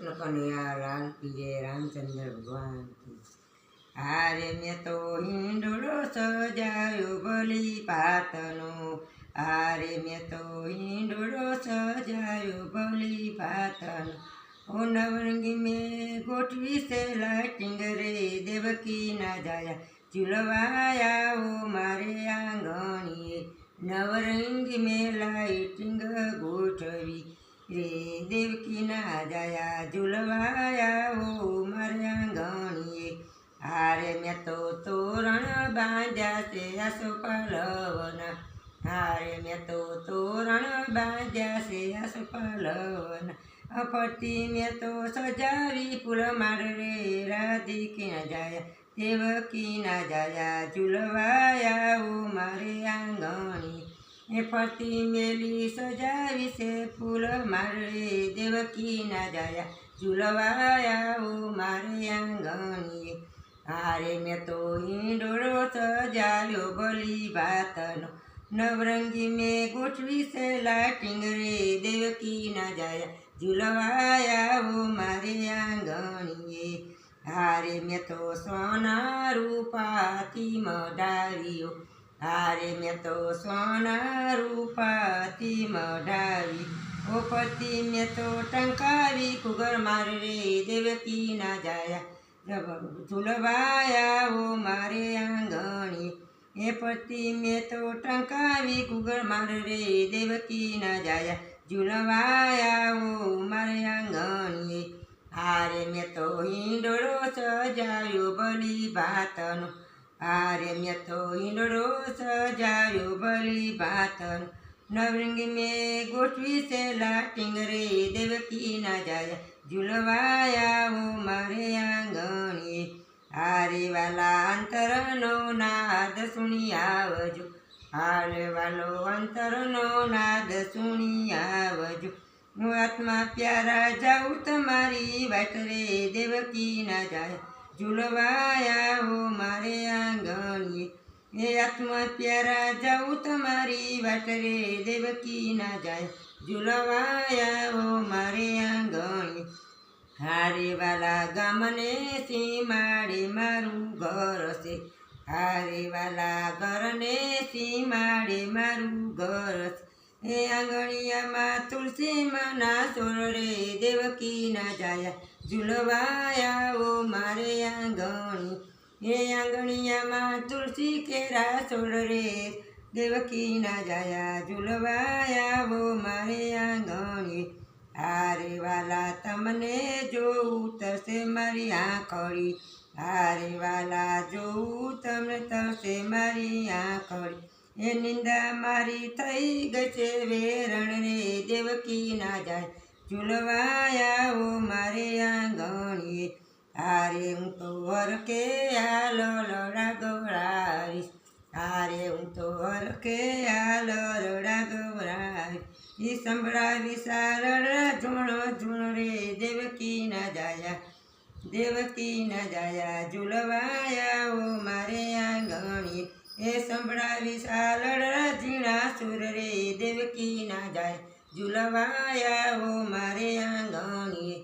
कृष्ण कन्हैया लाल की जय। रामचंद्र भगवान की। हारे मैं तो हिंडोळो सजायो बली पातनो। हारे मैं तो हिंडोळो सजायो बली पातनो। ओ नवरंगी में गोठवी से लाइटिंग रे देवकी ना जाया झुलवाया ओ मारे आंगणीए। नवरंगी में लाइटिंग गोठवी रे देवकी ना जाया झुलवाया ओ मारे आंगणीए। हारे मैं तो तोरण बांध्या से आसोपालवना। हारे मैं तो तोरण बांध्या से आसोपालवना। फरती में तो सजावी फूल मार रे राधिकी न जाया देवकी न जाया झुलवाया ओ मारे आंगणी। फरती मेली सजावी से फूल मार रे देवकी न जाया झुलवाया ओ मारे आंगणी। हारे मैं तो हिंडोळो सजायो बली भातनो। नवरंगी में गोठवी से लाइटिंग रे देवकी ना जाया झुलवाया वो मारे आंगणीए। हारे मैं तो सोना रूपाती मडारियो। हारे मैं तो सोना रूपाती मडारी। ओ पति में तो टंकारी कुगर मार रे देवकी ना जाया झुलवाया वो मारे आंगणी। ए पति में तो टंकावी कुगर मार रे देवकी ना जाया झुलवाया वो मारे आंगणी। हारे मैं तो हिंडोळो सजायो बली भातनो। हारे मैं तो हिंडोळो सजायो बली भातनो। नवरंगी में गोठवी से लाटिंग रे देवकी ना जाया झुलवाया वो मारे आंगणी। हारे वाला अंतरनो नाद सुनी आवजो। हारे वालो अंतरनो नाद सुनी आवजो। હું આત્મા પ્યારા જાઉં તમારી વાટ રે દેવકી ના જાય ઝુલવાયા હો મારે આંગણીએ। એ આત્મા પ્યારા જાઉં તમારી વાટ રે દેવકી ના જાય ઝુલવાયા હો મારે આંગણીએ। હારે વાલા ગામને સીમાડે મારું ઘર છે। હારે વાલા ઘરને સીમાડે મારું ઘર છે। એ આંગણિયામાં તુલસી માના સોર રે દેવકી ના જાયા ઝુલવાયા ઓ મારે આંગણી। એ આંગણિયામાં તુલસી કેરા સોર રે દેવકી ના જાયા ઝુલવાયા ઓ મારે આંગણી। હારે વાલા તમને જોઉં તરસે મારી આંખડી। હારે વાલા જોઉં તમને તરસે મારી આંખડી। એ નિંદા મારી થઈ ગઈ છે વેરણ રે દેવકી ના જાય ઝુલવાયા ઓ મારે આંગણીએ। હારે હું તો હરકે હાલો લડા ગવરાવીશ। હારે હું તો હરકે હાલો લડા ગવરાવીશ। એ સંભળાવીશ આ લડા ઝૂણ ઝૂણ રે દેવકી ના જાયા દેવકી ના જાયા ઝુલવાયા ઓ મારે આંગણીએ। એ સંભળાવીશ આ લડા ઝીણા સુર રે દેવકી ના જાય ઝુલવાયા ઓ મારે આંગણીએ।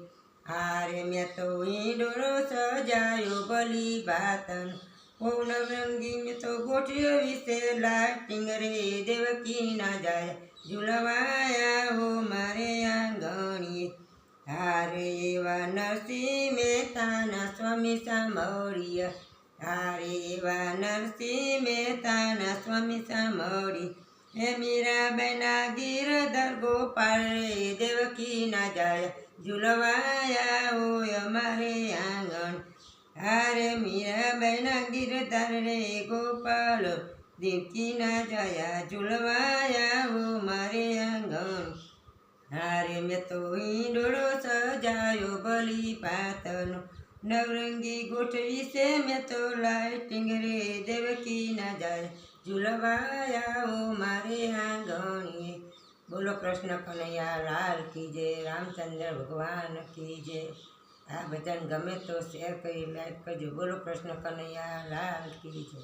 હારે मैं तो हिंडोळो सजायो बली भातनो। ओ नवरंगी में तो गोठियो विसे लाइटिंग रे देवकी ना जाया झुलवाया ओ मारे आंगणीए। हारे एवा नरसिंह मेहताना स्वामी सामळिया। हारे एवा नरसिंह मेहताना स्वामी सामळी। हे मीराबाईना गिरधर गोपाळ रे देवकी ना जाया झुलवाया ओ અમારે આંગણ। હારે મીરાબાઈના गिरधर रे गोपाल देवकी ना जाया झुलवाया ओ मारे आंगण। हारे मैं तो हिंडोळो सजायो बली भातनो। नवरंगी गोठवी से मैं तो लाइटिंग रे देवकी ना जाया झुलवाया ओ मारे आंगणीए। बोलो कृष्ण कन्हैया लाल की जय। रामचंद्र भगवान की जय। आ भजन गमे तो शेयर करी लाइक करजो। बोलो कृष्ण कन्हैया लाल की जय।